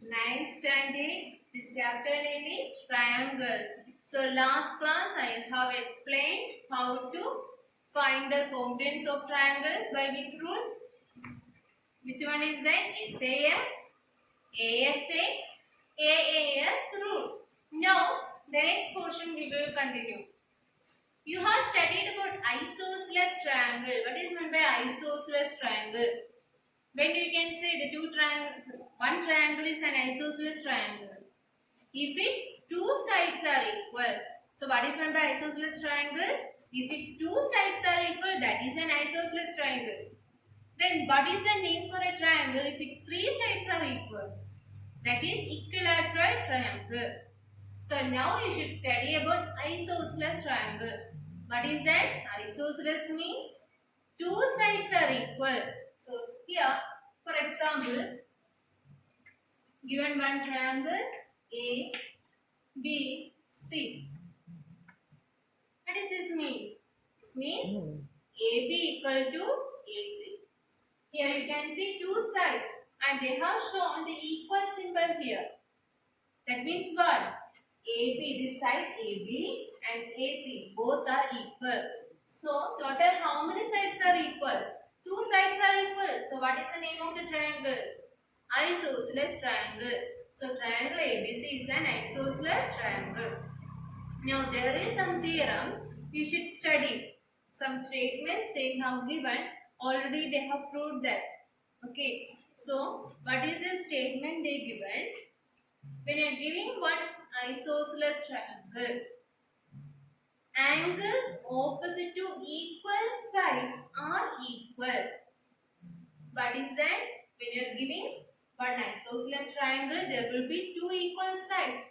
Ninth standard. This chapter name is triangles. So last class I have explained how to find the congruence of triangles by which rules? Which one is that? SAS, ASA, AAS rule. Now the next portion we will continue. You have studied about isosceles triangle. What is meant by isosceles triangle? When you can say the two triangles, one triangle is an isosceles triangle. If its two sides are equal. So what is meant by isosceles triangle? If its two sides are equal, that is an isosceles triangle. Then what is the name for a triangle if its three sides are equal? That is equilateral triangle. So now you should study about isosceles triangle. What is that? Isosceles means two sides are equal. So here, for example, given one triangle A, B, C. What does this mean? This means AB equal to AC. Here you can see two sides and they have shown the equal symbol here. That means what? AB, this side AB and AC both are equal. So total how many sides are equal? Two sides are equal. So what is the name of the triangle? Isosceles triangle. So triangle ABC is an isosceles triangle. Now there is some theorems you should study. Some statements they have given, already they have proved that. Okay. So what is the statement they given? When you are giving one isosceles triangle, angles opposite to equal sides are equal. What is that? When you are giving one isosceles triangle, there will be two equal sides.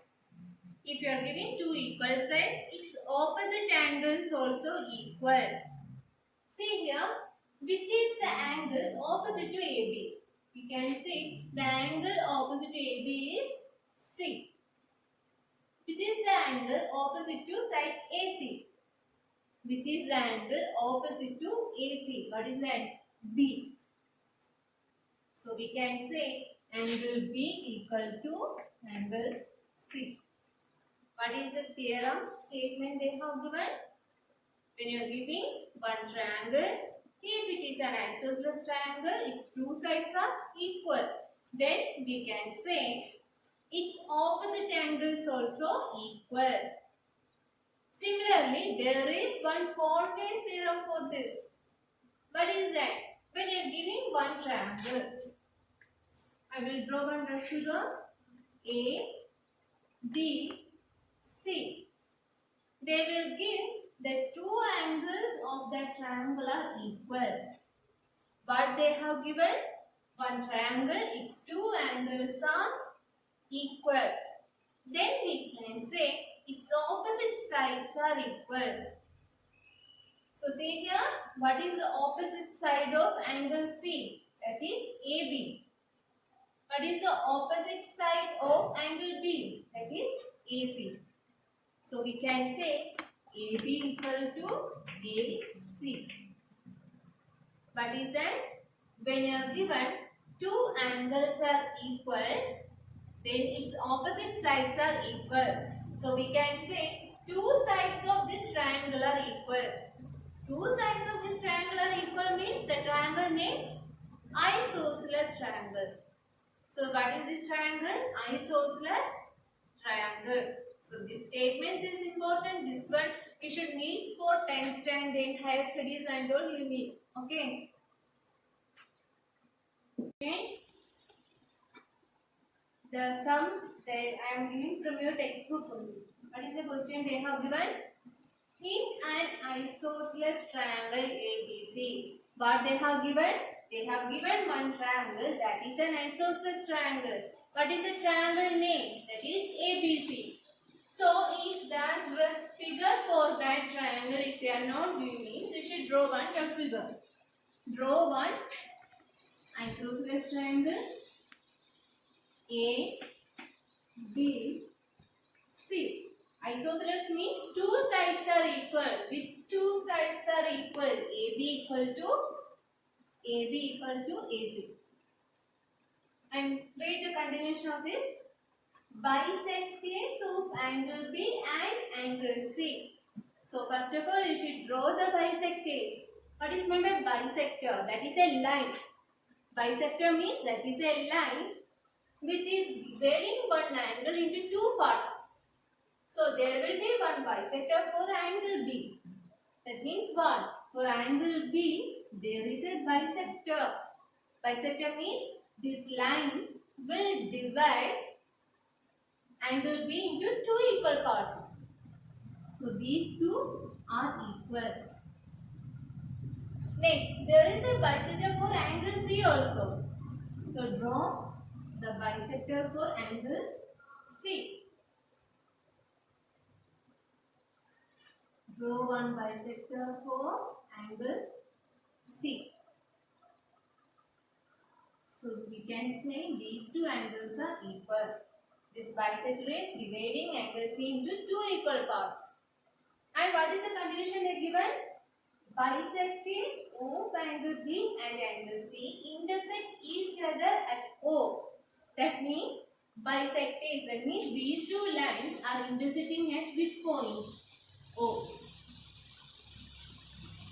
If you are giving two equal sides, its opposite angles also equal. See here, which is the angle opposite to AB? You can see the angle opposite to AB is C. Which is the angle opposite to side AC? Which is the angle opposite to AC? What is that? B. So we can say angle B equal to angle C. What is the theorem statement they have given? When you are giving one triangle, if it is an isosceles triangle, its two sides are equal. Then we can say its opposite angles also equal. Similarly, there is one Conway's theorem for this. What is that? When you are giving one triangle, I will draw one rough figure. A, B, C. They will give the two angles of that triangle are equal. But they have given one triangle, its two angles are equal. Then we can say its opposite sides are equal. So see here, what is the opposite side of angle C? That is AB. What is the opposite side of angle B? That is AC. So we can say AB equal to AC. What is that? When you are given two angles are equal, then its opposite sides are equal. So we can say two sides of this triangle are equal. Two sides of this triangle are equal means the triangle name isosceles triangle. So what is this triangle? Isosceles triangle. So this statement is important. This one you should need for 10th standard higher studies and all you need. Okay. The sums that I am giving from your textbook only. What is the question they have given? In an isosceles triangle ABC, what they have given? They have given one triangle that is an isosceles triangle. What is the triangle name? That is ABC. So, if that figure for that triangle, if they are not giving me, so you should draw one rough figure. Draw one isosceles triangle A, B, C. Isosceles means two sides are equal. Which two sides are equal? AB equal to AC. And read the continuation of this. Bisectors of angle B and angle C. So first of all, you should draw the bisectors. What is meant by bisector? That is a line. Bisector means that is a line which is dividing one angle into two parts. So there will be one bisector for angle B. That means what? For angle B, there is a bisector. Bisector means this line will divide angle B into two equal parts. So these two are equal. Next, there is a bisector for angle C also. So draw the bisector for angle C. Draw one bisector for angle C. So we can say these two angles are equal. This bisector is dividing angle C into two equal parts. And what is the continuation they given? Bisectors of angle B and angle C intersect each other at O. That means bisectors. That means these two lines are intersecting at which point? O.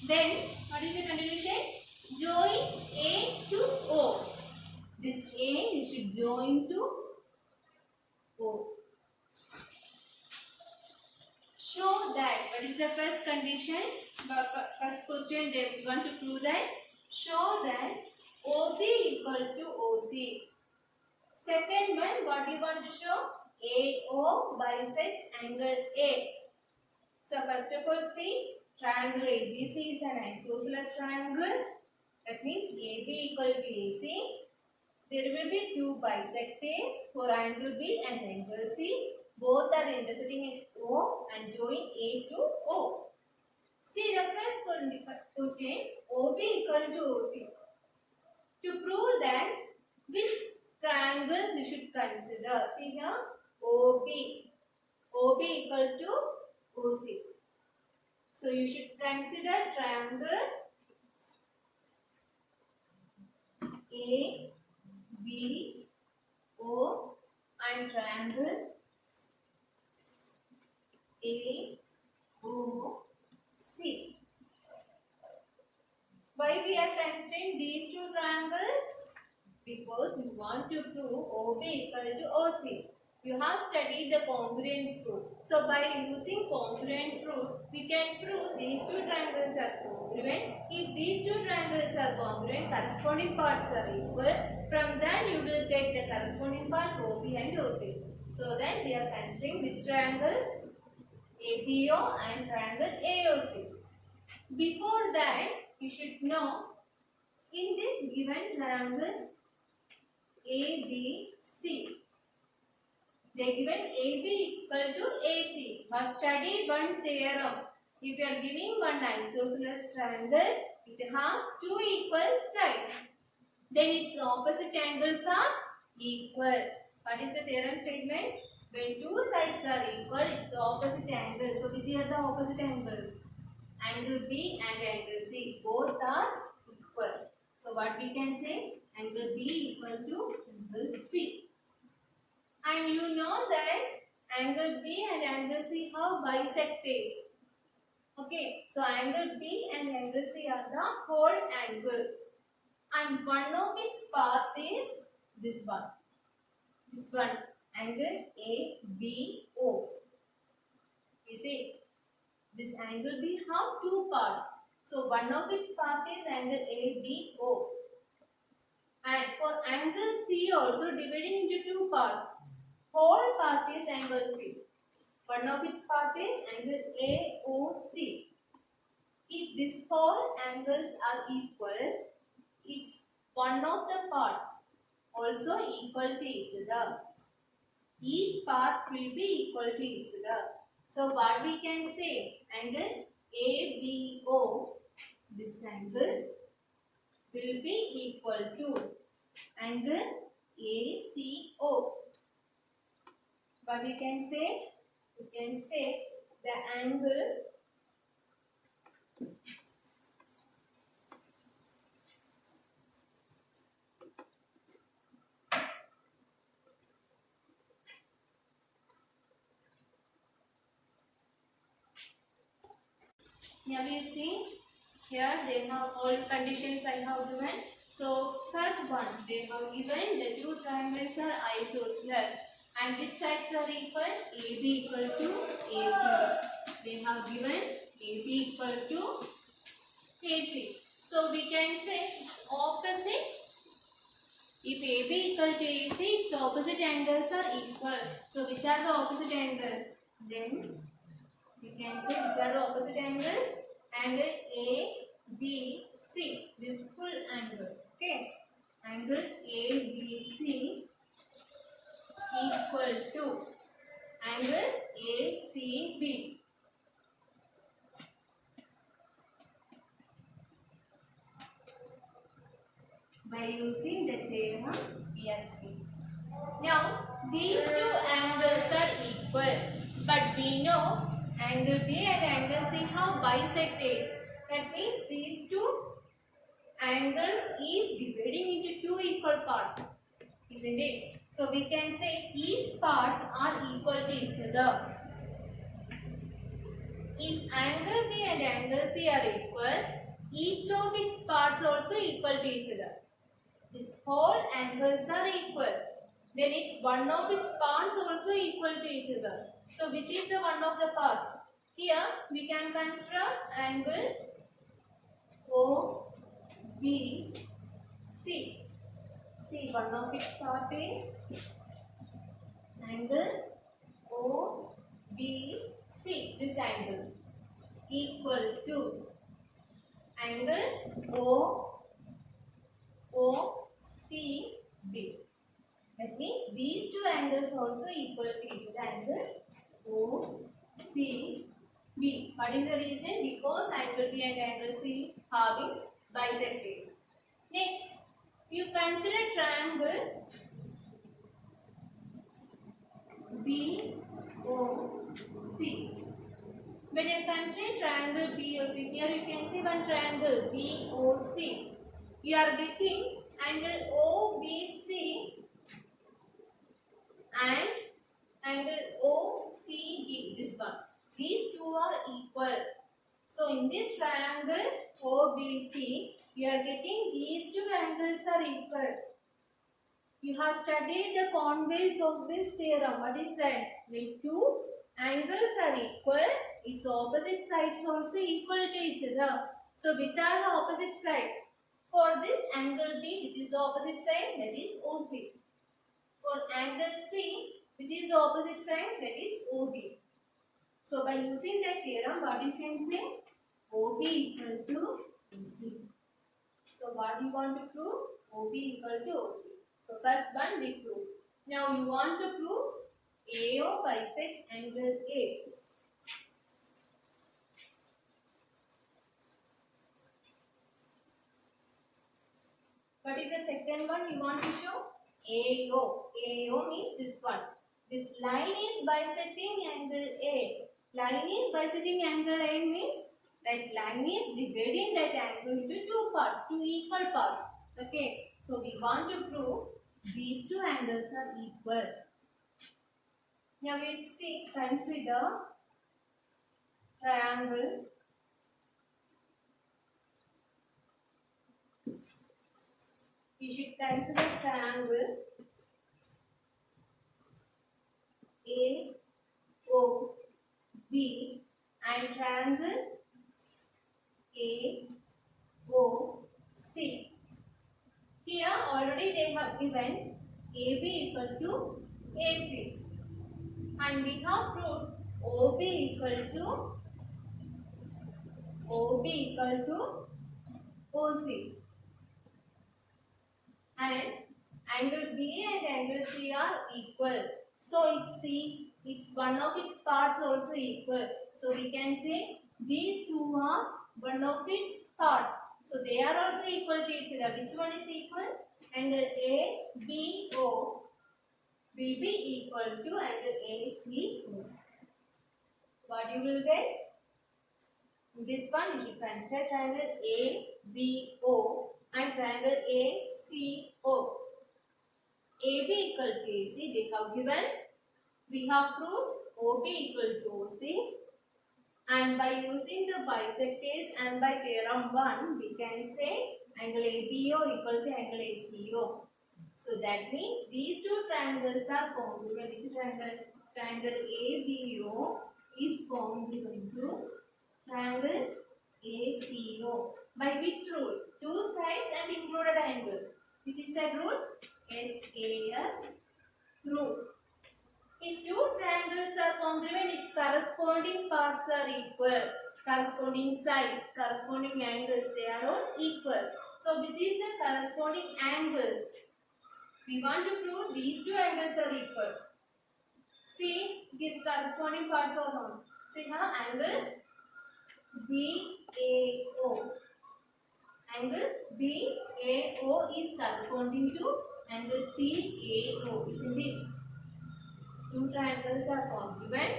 Then what is the continuation? Join A to O. This A you should join to O. Show that. What is the first condition? First question we want to prove that. Show that OB equal to OC. Second one, what do you want to show? AO bisects angle A. So first of all, see, triangle ABC is an isosceles triangle. That means AB equal to AC. There will be two bisectors for angle B and angle C. Both are intersecting at O and join A to O. See the first question, OB equal to OC. To prove that, which triangles you should consider? See here, OB equal to OC. So you should consider triangle A, B, O and triangle A, O, C. Why we are considering these two triangles? Because we want to prove OB equal to OC. You have studied the congruence rule. So by using congruence rule, we can prove these two triangles are congruent. If these two triangles are congruent, corresponding parts are equal. From that you will get the corresponding parts OB and OC. So then we are considering which triangles? ABO and triangle AOC. Before that, you should know, in this given triangle ABC, they given AB equal to AC. You have studied one theorem. If you are giving one isosceles triangle, it has two equal sides. Then its opposite angles are equal. What is the theorem statement? When two sides are equal, its opposite angles. So which are the opposite angles? Angle B and angle C. Both are equal. So what we can say? Angle B equal to angle C. And you know that angle B and angle C have bisectors. Okay, so angle B and angle C are the whole angle. And one of its path is this one. Which one? Angle ABO. You see, this angle B have two parts. So one of its part is angle ABO. And for angle C also dividing into two parts. Whole part is angle C. One of its part is angle AOC. If these whole angles are equal, it's one of the parts also equal to each other. Each part will be equal to each other. So what we can say? Angle ABO, this angle will be equal to angle ACO. What we can say? We can say the angle Now you see here they have all conditions I have given. So first one, they have given the two triangles are isosceles and which sides are equal? AB equal to AC. They have given AB equal to AC. So we can say it's opposite. If AB equal to AC, its opposite angles are equal. So which are the opposite angles? Then we can say which are the opposite angles? Angle A, B, C. This full angle. Okay. Angle A, B, C equal to angle ACB. By using the theorem ESP. Now, these two angles are equal, but we know angle B and angle C have bisectors. That means these two angles is dividing into two equal parts, isn't it? So we can say each parts are equal to each other. If angle B and angle C are equal, each of its parts also equal to each other. This whole angles are equal. Then it's one of its parts also equal to each other. So which is the one of the part? Here we can consider angle OBC. See, one of its part is angle OBC. This angle equal to angle OCB. That means these two angles also equal to each other. Angle OCB. What is the reason? Because angle B and angle C having bisectors. Next, you consider triangle BOC. When you consider triangle BOC, here you can see one triangle BOC. You are getting angle OBC and angle OCB, this one. These two are equal. So in this triangle OBC, you are getting these two angles are equal. You have studied the conveys of this theorem. What is that? When two angles are equal, its opposite sides also equal to each other. So which are the opposite sides? For this angle B, which is the opposite side, that is OC. For angle C, which is the opposite side, that is OB. So by using that theorem, what you can say? OB equal to OC. So what you want to prove? OB equal to OC. So first one we prove. Now you want to prove AO bisects angle A. What is the second one you want to show? AO. AO means this one. This line is bisecting angle A. Line is bisecting angle A means that line is dividing that angle into two parts, two equal parts. Okay. So we want to prove these two angles are equal. Now we see, consider triangle we should consider triangle AOB and triangle AOC. Here already they have given AB equal to AC and we have proved OB equal to OC. And angle B and angle C are equal. So it's one of its parts also equal. So we can say these two are one of its parts. So they are also equal to each other. Which one is equal? Angle ABO will be equal to angle ACO. What you will get? This one you should consider triangle ABO and triangle ACO. AB equal to AC they have given. We have proved OB equal to OC And by using the bisectors and by theorem 1, we can say angle ABO equal to angle ACO. So that means these two triangles are congruent. Which triangle? Triangle ABO is congruent to triangle ACO. By which rule? Two sides and included angle. Which is that rule? SAS rule. If two triangles are congruent, its corresponding parts are equal. Corresponding sides, corresponding angles, they are all equal. So which is the corresponding angles? We want to prove these two angles are equal. See, it is corresponding parts or not. See now, angle BAO. Angle BAO is corresponding to angle CAO, isn't it? Two triangles are congruent,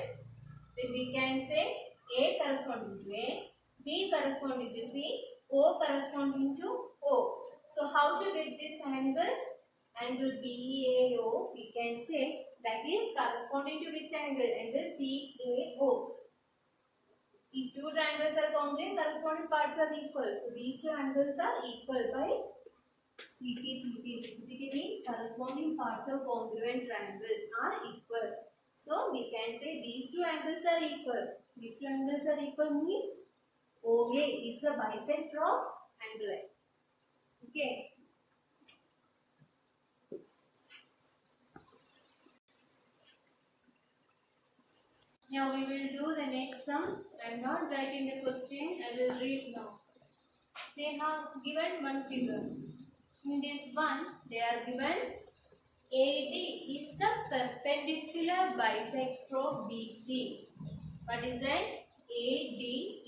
then we can say A corresponding to A, B corresponding to C, O corresponding to O. So how to get this angle? Angle BAO, we can say that is corresponding to which angle? Angle CAO. If two triangles are congruent, corresponding parts are equal. So these two angles are equal by CP. CP means corresponding parts of congruent triangles are equal. So we can say these two angles are equal. These two angles are equal means OA is the bisector of angle. Okay. Now we will do the next sum. I am not writing the question. I will read now. They have given one figure. In this one, they are given AD is the perpendicular bisector of BC. What is that? AD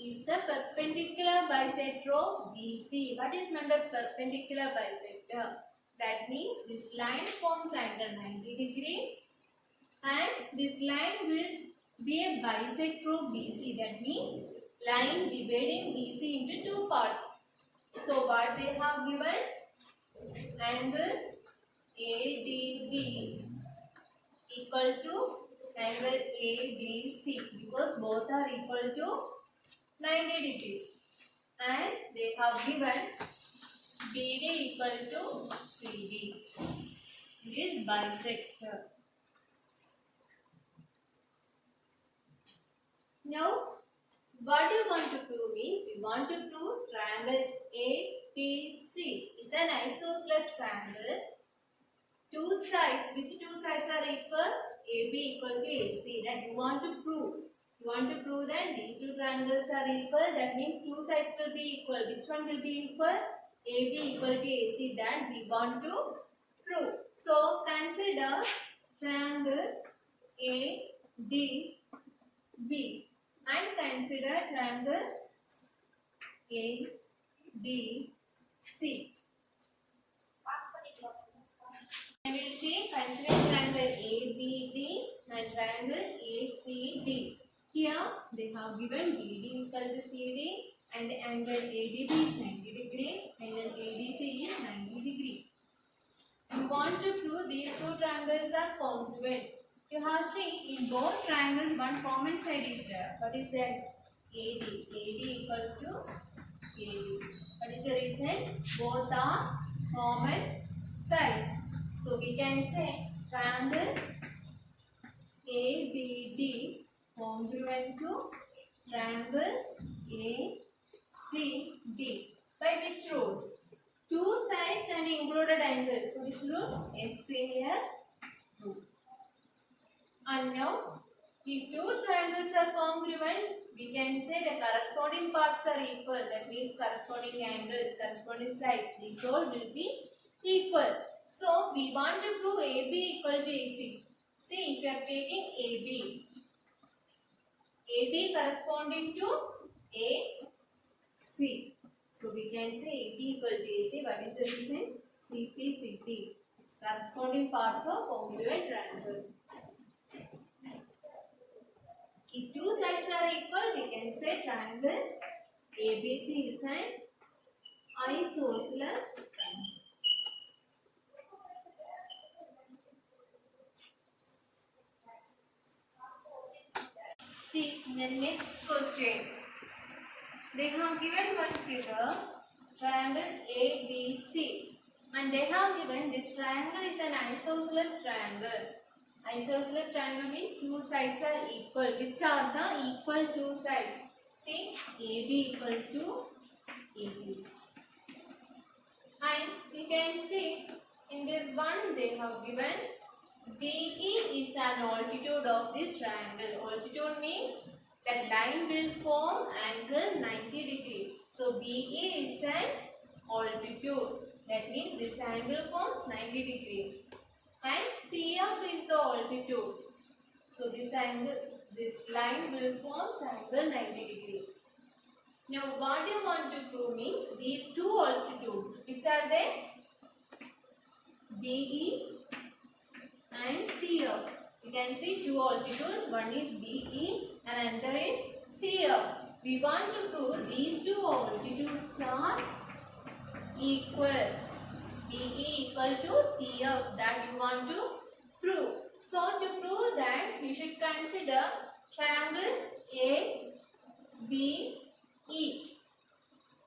is the perpendicular bisector of BC. What is meant by perpendicular bisector? That means this line forms angle 90 degree and this line will be a bisector of BC. That means line dividing BC into two parts. So what they have given? Angle ADB equal to angle ADC because both are equal to 90 degree. And they have given BD equal to CD. It is bisector. Now, what you want to prove means you want to prove triangle APC is an isosceles triangle. Two sides, which two sides are equal? AB equal to AC. That you want to prove. You want to prove that these two triangles are equal. That means two sides will be equal. Which one will be equal? AB equal to AC. That we want to prove. So consider triangle ADB and consider triangle ADC. We will see consider triangle ABD and triangle ACD. Here they have given BD equal to CD and angle ADB is 90 degree, angle ADC is 90 degree. You want to prove these two triangles are congruent. You have seen in both triangles one common side is there. What is that? AD. AD equal to AD. What is the reason? Both are common sides. So we can say triangle ABD congruent to triangle ACD. By which rule? Two sides and included angles. So which rule? SAS rule. And now, if two triangles are congruent, we can say the corresponding parts are equal. That means corresponding angles, corresponding sides. These all will be equal. So, we want to prove AB equal to AC. See, if you are taking AB, AB corresponding to AC. So, we can say AB equal to AC. What is the reason? CP. Corresponding parts of congruent triangle. If two sides are equal, we can say triangle ABC is an isosceles triangle. See the next question. They have given one figure, triangle ABC, and they have given this triangle is an isosceles triangle. Isosceles triangle means two sides are equal. Which are the equal two sides? See, AB equal to AC. And you can see in this one they have given BE is an altitude of this triangle. Altitude means that line will form angle 90 degree. So BE is an altitude. That means this angle forms 90 degree. And CF is the altitude. So this line will form angle 90 degree. Now what you want to prove means these two altitudes. Which are they? BE and CF. You can see two altitudes. One is BE and another is CF. We want to prove these two altitudes are equal. BE equal to CF, that you want to prove. So to prove that, you should consider triangle ABE.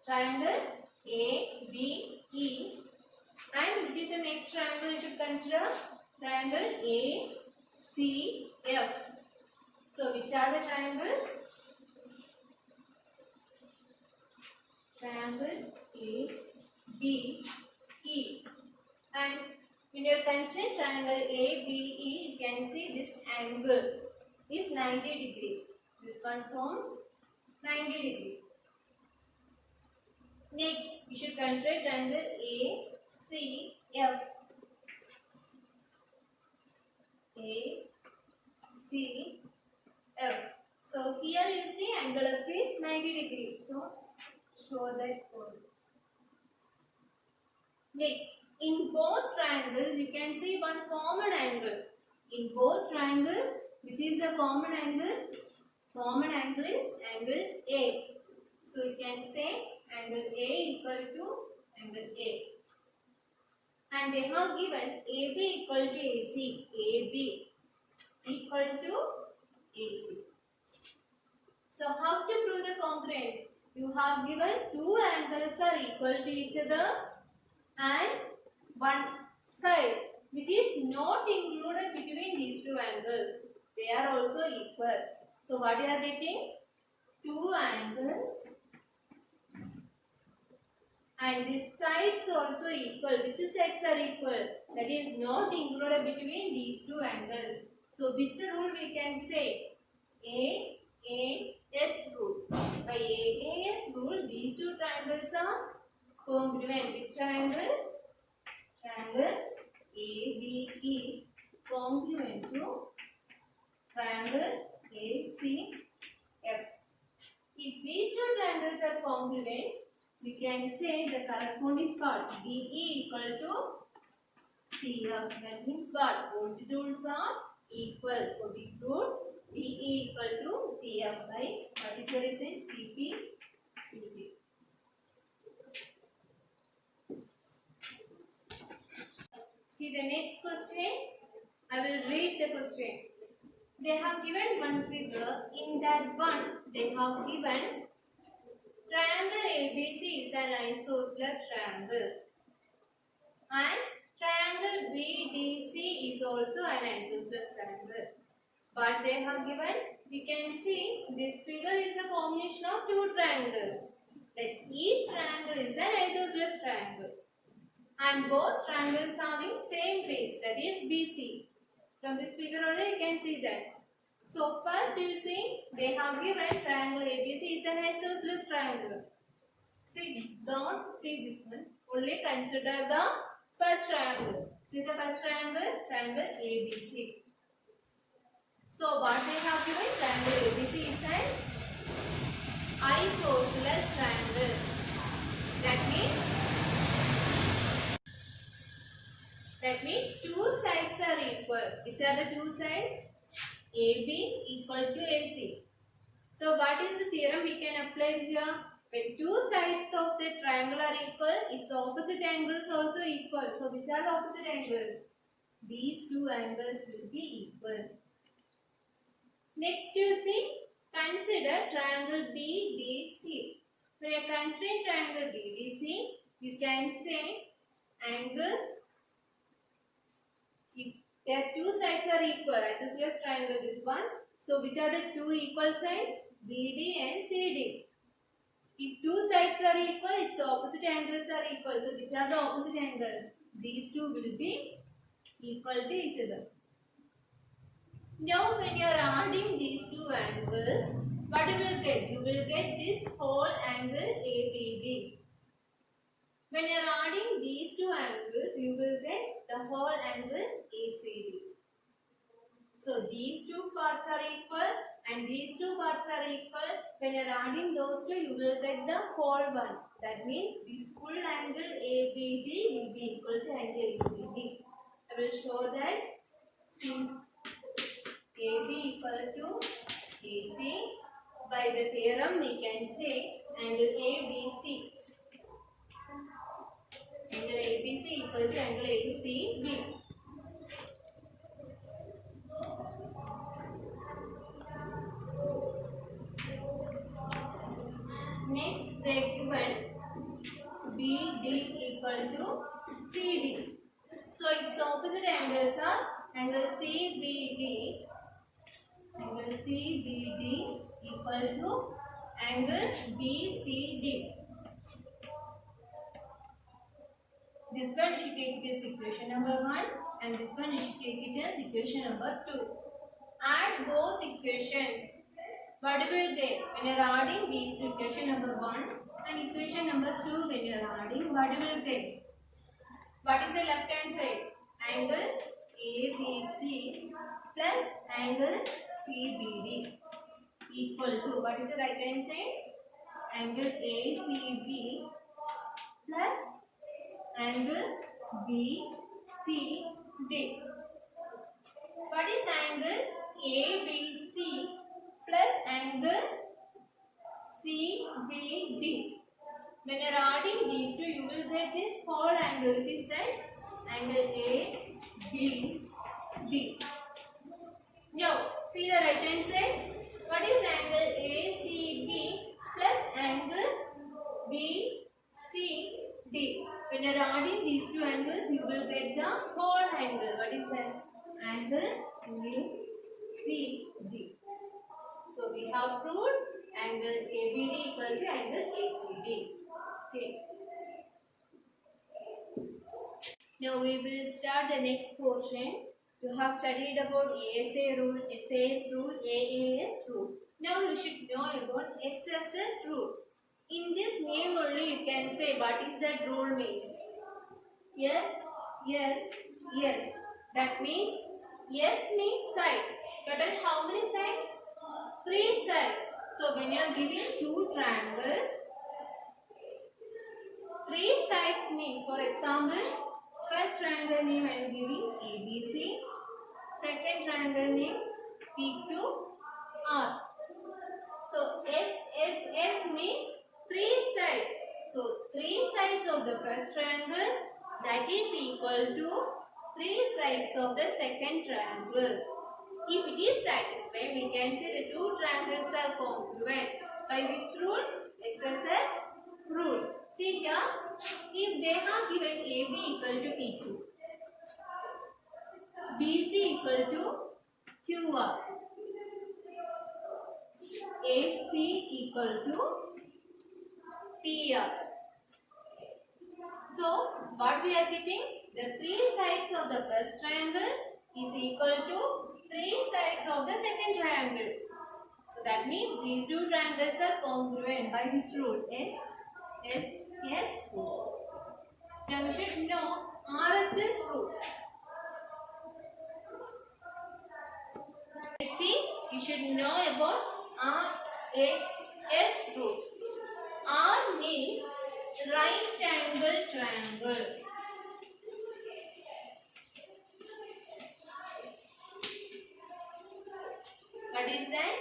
Triangle ABE. And which is the next triangle you should consider? Triangle ACF. So which are the triangles? Triangle ABE. And when you are considering triangle ABE, you can see this angle is 90 degree. This one forms 90 degree. Next, we should consider triangle ACF. ACF. So here you see angle F is 90 degree. So show that word. Next, in both triangles you can see one common angle. In both triangles, which is the common angle? Common angle is angle A. So you can say angle A equal to angle A. And they have given AB equal to AC. AB equal to AC. So how to prove the congruence? You have given two angles are equal to each other and one side which is not included between these two angles. They are also equal. So what you are getting? Two angles and this sides also equal. Which sides are equal? That is not included between these two angles. So which rule we can say? AAS rule. By AAS rule, these two triangles are congruent. Which triangles? Triangle ABE congruent to triangle ACF. If these two triangles are congruent, we can say the corresponding parts BE equal to CF. That means what? Altitudes are equal. So we prove BE equal to CF by what is the reason? CP, CP. See the next question. I will read the question. They have given one figure. In that one, they have given triangle ABC is an isosceles triangle. And triangle BDC is also an isosceles triangle. But they have given, we can see this figure is a combination of two triangles. That each triangle is an isosceles triangle. And both triangles having same base, that is BC. From this figure only you can see that. So first you see they have given triangle ABC is an isosceles triangle. See, don't see this one. Only consider the first triangle. See the first triangle? Triangle ABC. So what they have given? Triangle ABC is an isosceles triangle. That means two sides are equal. Which are the two sides? AB equal to AC. So what is the theorem we can apply here? When two sides of the triangle are equal, its opposite angles also equal. So which are the opposite angles? These two angles will be equal. Next you see, Consider triangle BDC. When you consider triangle BDC, you can say angle, if their two sides are equal, isosceles triangle this one. So which are the two equal sides? BD and CD. If two sides are equal, its opposite angles are equal. So which are the opposite angles? These two will be equal to each other. Now when you are adding these two angles, what you will get? You will get this whole angle ABD. When you are adding these two angles, you will get the whole angle ACD. So these two parts are equal and these two parts are equal. When you are adding those two, you will get the whole one. That means this full angle ABD will be equal to angle ACD. I will show that since AB equal to AC, by the theorem we can say angle ABC. Angle ABC equal to angle ACB. Next they given BD equal to CD. So its opposite angles are angle CBD. Angle CBD equal to angle BCD. This one you should take it as equation number 1 and this one you should take it as equation number 2. Add both equations. What will they? When you are adding these two, equation number 1 and equation number 2, when you are adding, what will they? What is the left hand side? Angle ABC plus angle CBD equal to, what is the right hand side? Angle ACB plus angle BCD. What is angle ABC plus angle CBD? When you are adding these two, you will get this whole angle, which is that angle ABD. Now, see the right hand side. What is angle ACB plus angle BCD? When you are adding these two angles, you will get the whole angle. What is that? Angle ACD. So we have proved angle ABD equal to angle ACD. Okay. Now we will start the next portion. You have studied about ASA rule, SAS rule, AAS rule. Now you should know about SSS rule. In this name only you can say what is that rule means. Yes, yes, yes. That means yes means side. Total how many sides? 3 sides. So when you are giving two triangles, 3 sides means, for example, first triangle name I am giving ABC, second triangle name PQR. So SSS means 3 sides. So 3 sides of the first triangle, that is equal to 3 sides of the second triangle. If it is satisfied, we can say the two triangles are congruent. By which rule? SSS rule. See here, if they have given AB equal to PQ, BC equal to QR, AC equal to PR. So, what we are getting? The 3 sides of the first triangle is equal to 3 sides of the second triangle. So, that means these two triangles are congruent. By which rule? SSS rule. Now, we should know RHS rule. See, you should know about RHS rule. R means right angle triangle. What is that?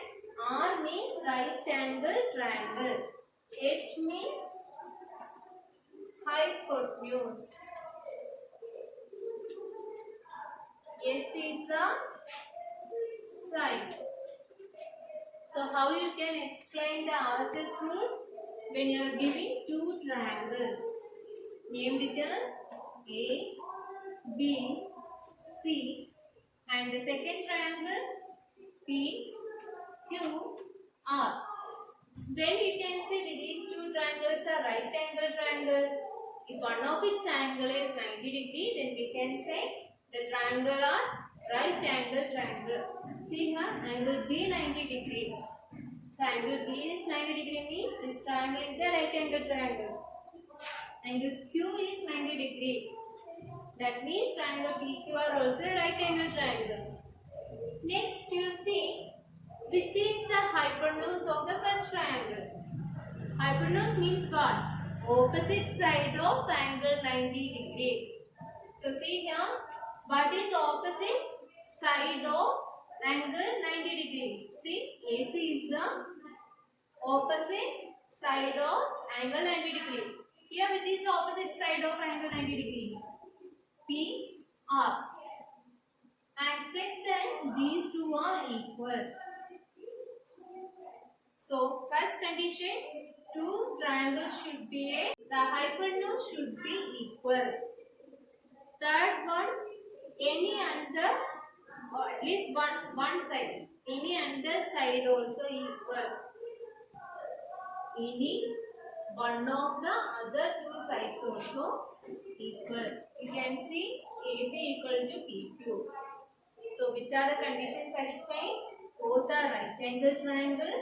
R means right angle triangle. H means hypotenuse. S is the side. So how you can explain the RHS rule? When you are giving two triangles, named it as A, B, C, and the second triangle P, Q, R. When you can say that these two triangles are right angle triangle, if one of its angle is 90 degree, then we can say the triangle are right angle triangle. See here, angle B 90 degree. So angle B is 90 degree means this triangle is a right angle triangle. Angle Q is 90 degree. That means triangle PQ are also a right angle triangle. Next you see which is the hypotenuse of the first triangle. Hypotenuse means what? Opposite side of angle 90 degree. So see here, what is opposite side of angle 90 degree? See, AC is the opposite side of angle 90 degree. Here which is the opposite side of angle 90 degree? P, R. And check that these two are equal. So first condition, two triangles should be the hypotenuse should be equal. Third one, any other or at least one side, any other side also equal. Any one of the other two sides also equal. You can see AB equal to PQ. So which are the conditions satisfying? Both are right angle triangle,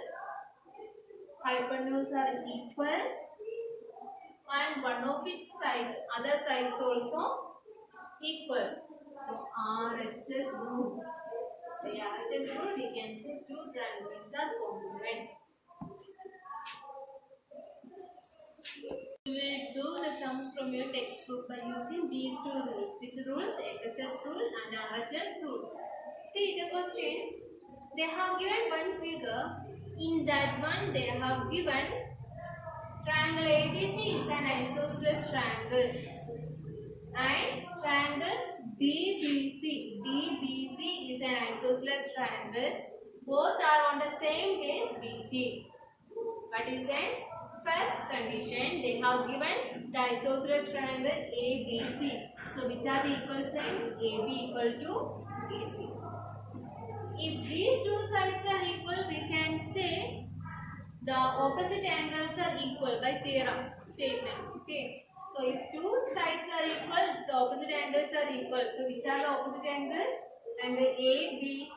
hypotenuse are equal, and one of its sides, other sides also equal. So RHS rule. The RHS rule we can say two triangles are congruent. You will do the sums from your textbook by using these two rules. Which rules? SSS rule and RHS rule. See the question. They have given one figure. In that one they have given triangle ABC is an isosceles triangle and triangle DBC is an isosceles triangle. Both are on the same base BC. What is that? First condition, they have given the isosceles triangle ABC. So which are the equal sides? AB equal to BC. If these two sides are equal, we can say the opposite angles are equal by theorem statement. Okay. So if two sides are equal, its opposite angles are equal. So which are the opposite angle? Angle ABC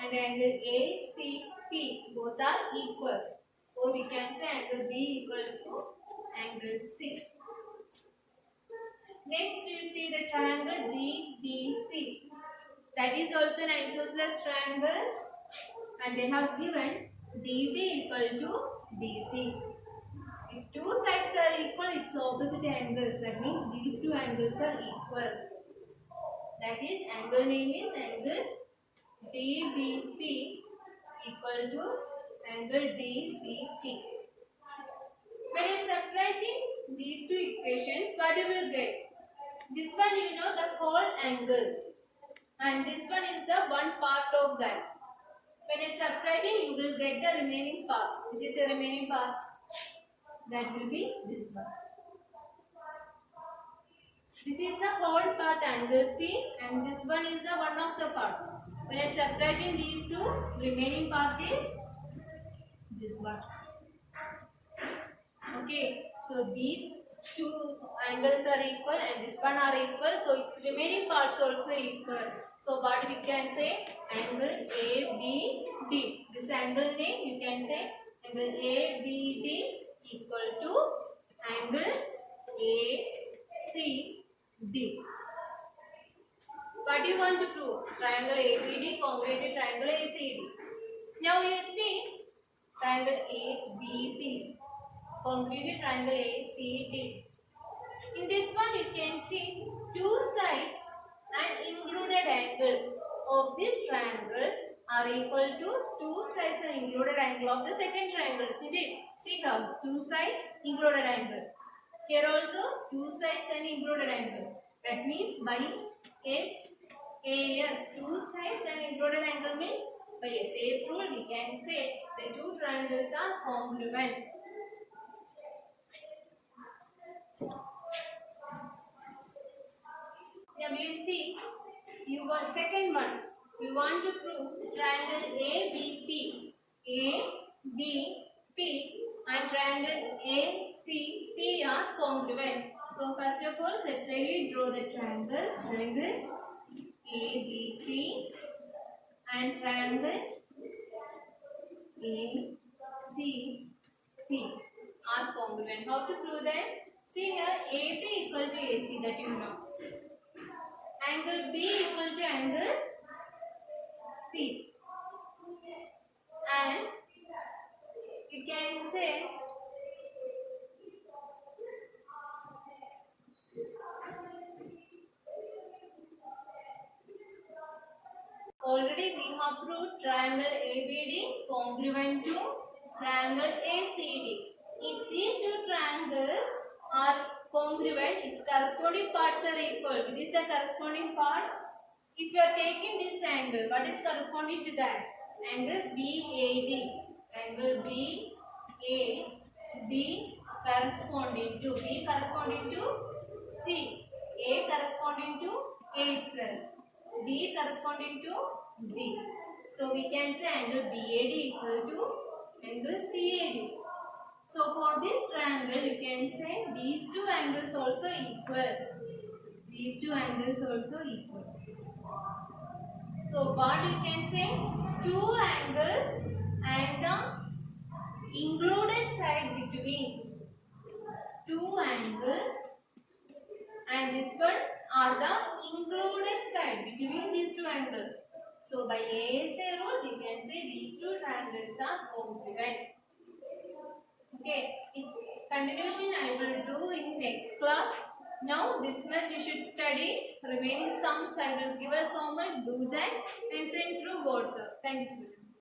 and angle ACP. Both are equal. Or we can say angle B equal to angle C. Next you see the triangle DBC. That is also an isosceles triangle and they have given DB equal to DC. If two sides are equal, its opposite angles. That means these two angles are equal. That is angle name is angle DBP equal to angle DCP. When you are separating these two equations, what you will get? This one you know the whole angle and this one is the one part of that. When you are separating, you will get the remaining part. Which is the remaining part? That will be this one. This is the whole part angle C and this one is the one of the part. When I am separating these two, remaining part is this one. Okay, so these two angles are equal and this one are equal, so its remaining parts also equal. So what we can say? Angle ABD. This angle name you can say angle ABD equal to angle ACD. What do you want to prove? Triangle ABD congruent to triangle ACD. Now you see triangle ABD congruent to triangle ACD. In this one you can see two sides and included angle of this triangle are equal to two sides and included angle of the second triangle, isn't it? See how two sides included angle. Here also two sides and included angle. That means by SAS, two sides and included angle means By SA's rule, we can say the two triangles are congruent. Now you see, you got second one. You want to prove triangle ABP. ABP and triangle ACP are congruent. So first of all, separately draw the triangles. Triangle ABP and triangle ACP are congruent. How to prove that? See here, AB equal to AC, that you know. Angle B equal to angle C. And you can say already we have proved triangle ABD congruent to triangle ACD. If these two triangles are congruent, its corresponding parts are equal. Which is the corresponding parts? If you are taking this angle, what is corresponding to that? Angle BAD. Angle BAD corresponding to B corresponding to C. A corresponding to A itself. D corresponding to D. So we can say angle BAD equal to angle CAD. So for this triangle, you can say these two angles also equal. These two angles also equal. So what you can say? Two angles and the included side between two angles and this one are the included side between these two angles. So by ASA rule, we can say these two triangles are congruent. Okay, its continuation I will do in next class. Now this much you should study. Remaining sums I will give us homework. Do that and send through WhatsApp. Thank you, students.